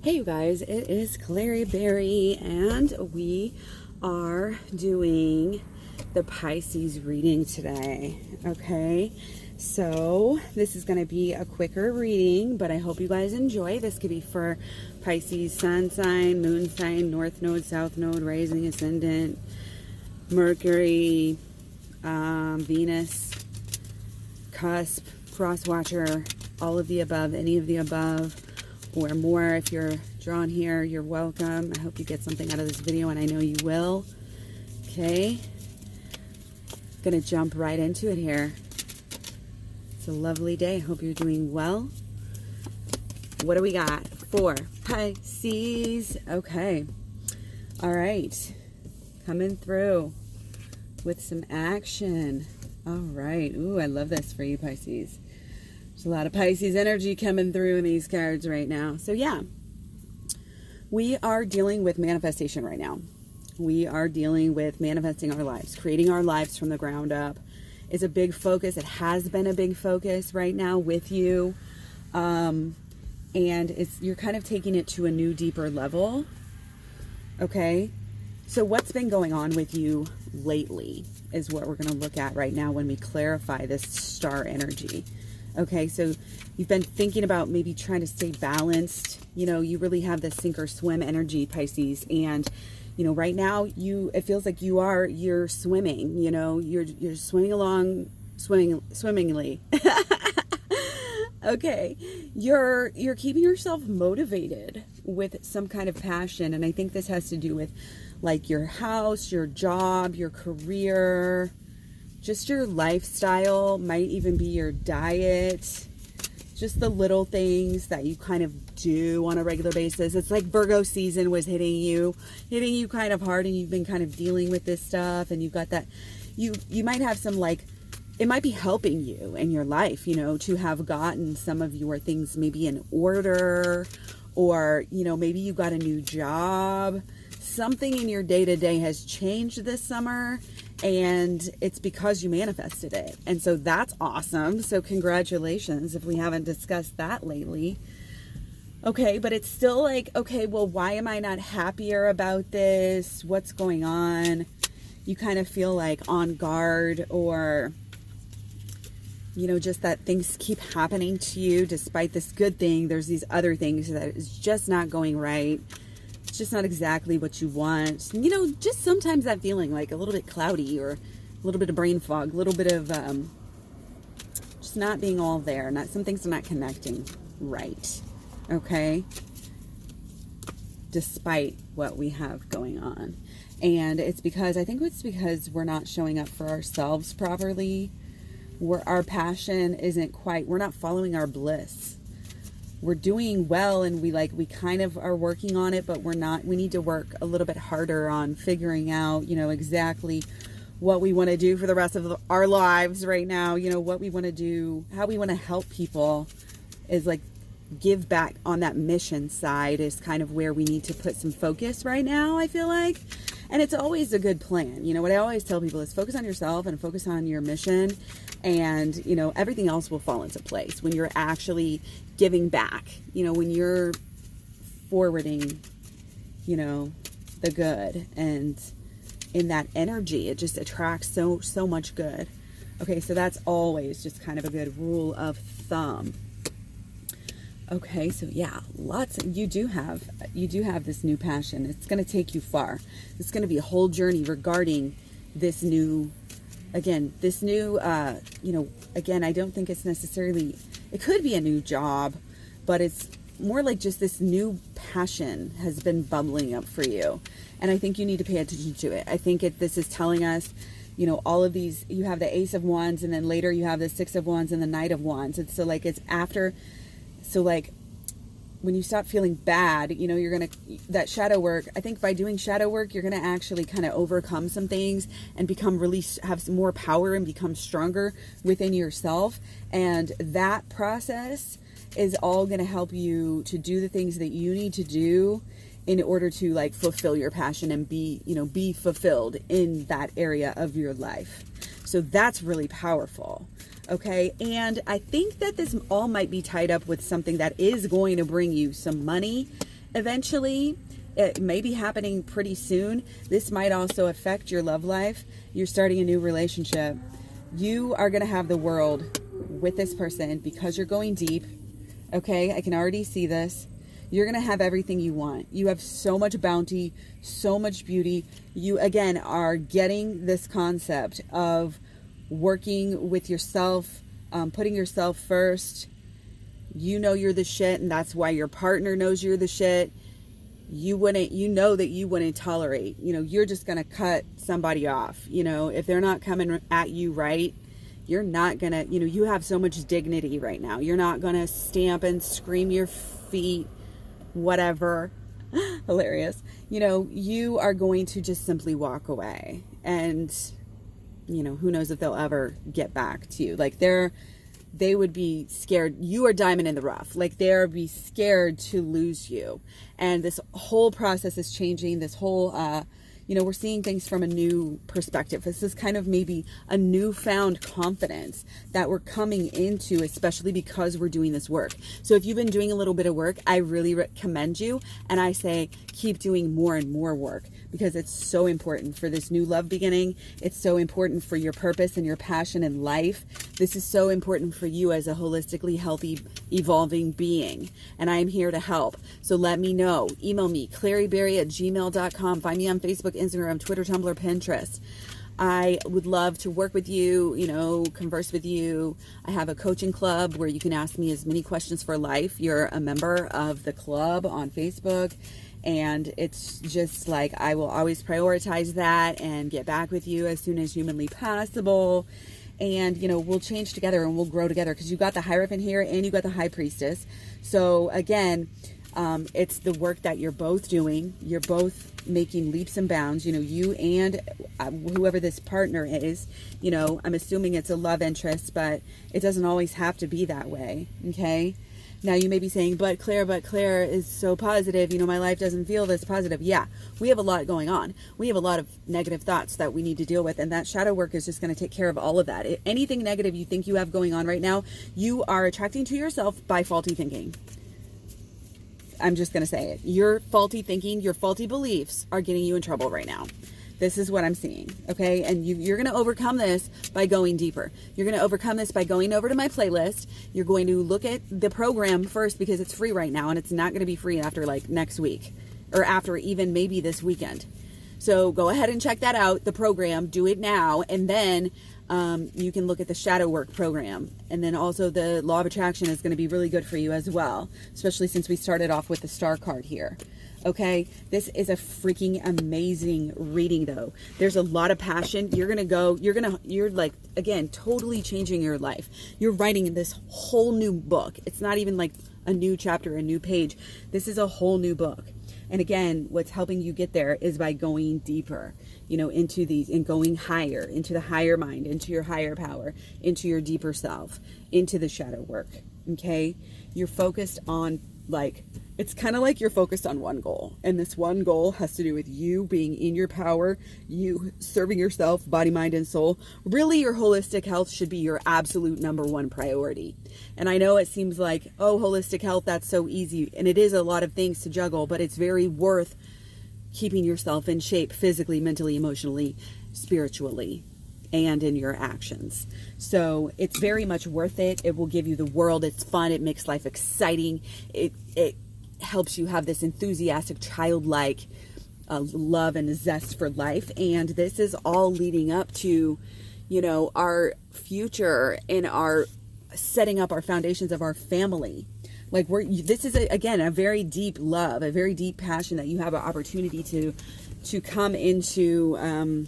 Hey you guys, it is KlaireeBerry and we are doing the Pisces reading today. Okay, so this is going to be a quicker reading, but I hope you guys enjoy. This could be for Pisces sun sign, moon sign, north node, south node, rising, ascendant, Mercury, Venus, cusp, cross watcher, all of the above, any of the above or more. If you're drawn here, you're welcome. I hope you get something out of this video, and I know you will. Okay, gonna jump right into it here. It's a lovely day. I hope you're doing well. What do we got for Pisces? Okay, all right, coming through with some action. All right. Ooh, I love this for you, Pisces. There's a lot of Pisces energy coming through in these cards right now. So yeah, we are dealing with manifestation right now. We are dealing with manifesting our lives, creating our lives from the ground up. It's a big focus. It has been a big focus right now with you. And you're kind of taking it to a new, deeper level. Okay. So what's been going on with you lately is what we're going to look at right now when we clarify this star energy. Okay, so you've been thinking about maybe trying to stay balanced. You know, you really have this sink or swim energy, Pisces. And, you know, right now it feels like you're swimming, you know, you're swimming along, swimmingly. Okay, you're keeping yourself motivated with some kind of passion. And I think this has to do with like your house, your job, your career, just your lifestyle, might even be your diet, just the little things that you kind of do on a regular basis. It's like Virgo season was hitting you kind of hard, and you've been kind of dealing with this stuff, and you've got that, you might have some, like, it might be helping you in your life, you know, to have gotten some of your things maybe in order, or, you know, maybe you got a new job. Something in your day-to-day has changed this summer, and it's because you manifested it. And so that's awesome. So congratulations if we haven't discussed that lately. Okay, but it's still like, okay, well, why am I not happier about this? What's going on? You kind of feel like on guard, or, you know, just that things keep happening to you despite this good thing. There's these other things that is just not going right. It's just not exactly what you want. You know, just sometimes that feeling like a little bit cloudy, or a little bit of brain fog, a little bit of just not being all there. Some things are not connecting right. Okay. Despite what we have going on. And I think it's because we're not showing up for ourselves properly. Our passion isn't quite, we're not following our bliss. We're doing well, and we kind of are working on it, but we need to work a little bit harder on figuring out, you know, exactly what we want to do for the rest of our lives right now. You know, what we want to do, how we want to help people is like give back on that mission side is kind of where we need to put some focus right now, I feel like. And it's always a good plan. You know, what I always tell people is focus on yourself and focus on your mission, and, you know, everything else will fall into place when you're actually giving back, you know, when you're forwarding, you know, the good, and in that energy, it just attracts so much good. Okay, so that's always just kind of a good rule of thumb. Okay, so yeah, you do have this new passion. It's going to take you far. It's going to be a whole journey regarding this new, you know, again, I don't think it's necessarily, it could be a new job, but it's more like just this new passion has been bubbling up for you. And I think you need to pay attention to it. I think this is telling us, you know, all of these, you have the Ace of Wands, and then later you have the Six of Wands and the Knight of Wands. It's so like, it's after. So like when you stop feeling bad, you know, that shadow work, I think by doing shadow work, you're going to actually kind of overcome some things and have some more power and become stronger within yourself. And that process is all going to help you to do the things that you need to do in order to like fulfill your passion and be fulfilled in that area of your life. So that's really powerful. Okay, and I think that this all might be tied up with something that is going to bring you some money Eventually, it may be happening pretty soon. This might also affect your love life. You're starting a new relationship. You are going to have the world with this person because you're going deep. Okay, I can already see this. You're going to have everything you want. You have so much bounty, so much beauty. You, again, are getting this concept of working with yourself, putting yourself first. You know you're the shit, and that's why your partner knows you're the shit. You know that you wouldn't tolerate. You're just going to cut somebody off. If they're not coming at you right, you're not going to, you have so much dignity right now. You're not going to stamp and scream your feet, whatever. Hilarious. You are going to just simply walk away. And, who knows if they'll ever get back to you. Like they would be scared. You are diamond in the rough. Like they'll be scared to lose you. And this whole process is changing. This whole, we're seeing things from a new perspective. This is kind of maybe a newfound confidence that we're coming into, especially because we're doing this work. So if you've been doing a little bit of work, I really commend you. And I say, keep doing more and more work, because it's so important for this new love beginning. It's so important for your purpose and your passion in life. This is so important for you as a holistically healthy, evolving being. And I am here to help. So let me know. Email me, KlaireeBerry@gmail.com. Find me on Facebook, Instagram, Twitter, Tumblr, Pinterest. I would love to work with you, converse with you. I have a coaching club where you can ask me as many questions for life. You're a member of the club on Facebook. And it's just like, I will always prioritize that and get back with you as soon as humanly possible. And, we'll change together and we'll grow together, because you got the Hierophant here and you got the High Priestess. So again, it's the work that you're both doing. You're both making leaps and bounds, you and whoever this partner is. I'm assuming it's a love interest, but it doesn't always have to be that way. Okay. Now you may be saying, but Claire is so positive. My life doesn't feel this positive. Yeah, we have a lot going on. We have a lot of negative thoughts that we need to deal with. And that shadow work is just going to take care of all of that. Anything negative you think you have going on right now, you are attracting to yourself by faulty thinking. I'm just going to say it. Your faulty thinking, your faulty beliefs are getting you in trouble right now. This is what I'm seeing, okay? And you're going to overcome this by going deeper. You're going to overcome this by going over to my playlist. You're going to look at the program first, because it's free right now, and it's not going to be free after like next week, or after even maybe this weekend. So go ahead and check that out, the program. Do it now, and then you can look at the shadow work program. And then also the law of attraction is going to be really good for you as well, especially since we started off with the star card here. Okay, this is a freaking amazing reading though. There's a lot of passion. You're like, again, totally changing your life. You're writing this whole new book. It's not even like a new chapter, a new page. This is a whole new book. And again, what's helping you get there is by going deeper, into these, and going higher, into the higher mind, into your higher power, into your deeper self, into the shadow work. Okay, you're focused on, like, it's kind of like you're focused on one goal, and this one goal has to do with you being in your power, you serving yourself, body, mind, and soul. Really, your holistic health should be your absolute number one priority. And I know it seems like, oh, holistic health, that's so easy. And it is a lot of things to juggle, but it's very worth keeping yourself in shape physically, mentally, emotionally, spiritually, and in your actions. So it's very much worth it. It will give you the world. It's fun. It makes life exciting. It helps you have this enthusiastic, childlike love and zest for life. And this is all leading up to, our future and our setting up our foundations of our family. Like this is again a very deep love, a very deep passion that you have an opportunity to come into.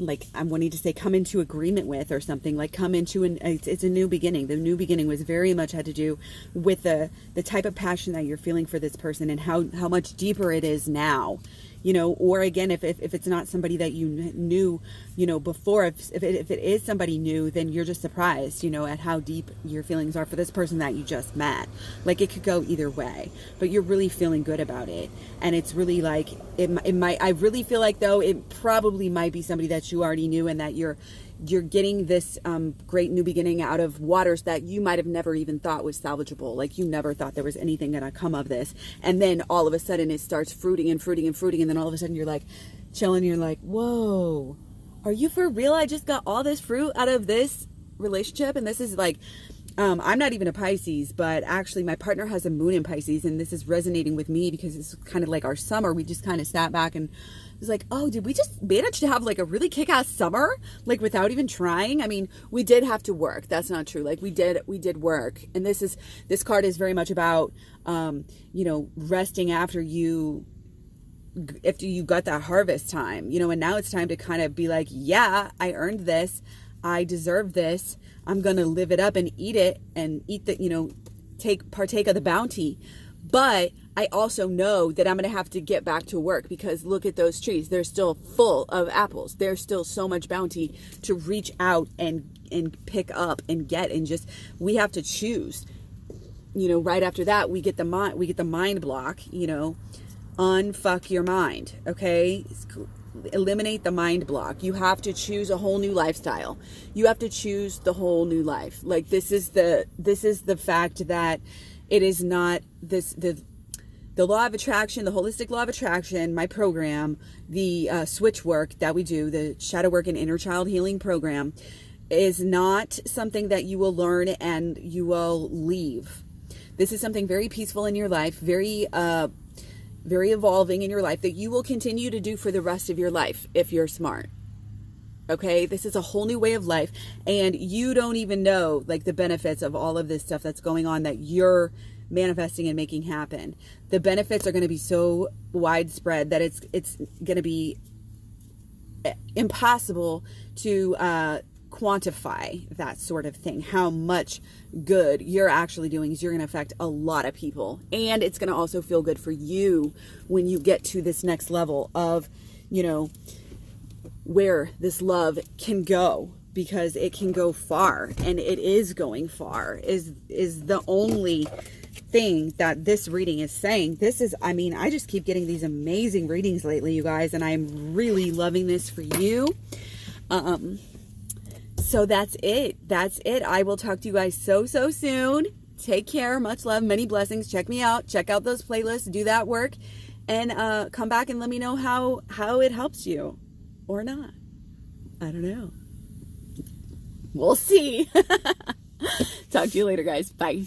Like I'm wanting to say come into agreement with, or something, like come into it's a new beginning. The new beginning was very much had to do with the type of passion that you're feeling for this person, and how much deeper it is now, or again, if it's not somebody that you knew, before, if it is somebody new, then you're just surprised, at how deep your feelings are for this person that you just met. Like it could go either way, but you're really feeling good about it. And it's really like, it might, I really feel like though, it probably might be somebody that you already knew, and that you're you're getting this great new beginning out of waters that you might have never even thought was salvageable. Like you never thought there was anything going to come of this. And then all of a sudden it starts fruiting and fruiting and fruiting. And then all of a sudden you're like chilling. You're like, whoa, are you for real? I just got all this fruit out of this relationship. And this is like, I'm not even a Pisces, but actually my partner has a moon in Pisces, and this is resonating with me because it's kind of like our summer. We just kind of sat back and was like, oh, did we just manage to have like a really kick-ass summer? Like without even trying? I mean, we did have to work. That's not true. Like we did work. And this card is very much about, resting after you got that harvest time, and now it's time to kind of be like, yeah, I earned this. I deserve this. I'm going to live it up and eat it and eat the, partake of the bounty. But I also know that I'm going to have to get back to work because look at those trees. They're still full of apples. There's still so much bounty to reach out and pick up and get, and just, we have to choose, right after that, we get the mind block, unfuck your mind. Okay. Eliminate the mind block. You have to choose a whole new lifestyle. You have to choose the whole new life. Like this is the fact that it is not the law of attraction, the holistic law of attraction, my program, the switch work that we do, the shadow work and inner child healing program, is not something that you will learn and you will leave. This is something very peaceful in your life, very evolving in your life, that you will continue to do for the rest of your life if you're smart. Okay, this is a whole new way of life, and you don't even know like the benefits of all of this stuff that's going on that you're manifesting and making happen. The benefits are going to be so widespread that it's going to be impossible to quantify that sort of thing. How much good you're actually doing is you're going to affect a lot of people, and it's going to also feel good for you when you get to this next level of, where this love can go, because it can go far, and it is going far, is the only thing that this reading is saying. This is, I just keep getting these amazing readings lately, you guys, and I'm really loving this for you. So that's it. I will talk to you guys so soon. Take care. Much love. Many blessings. Check me out. Check out those playlists. Do that work. And come back and let me know how it helps you. Or not. I don't know. We'll see. Talk to you later, guys. Bye.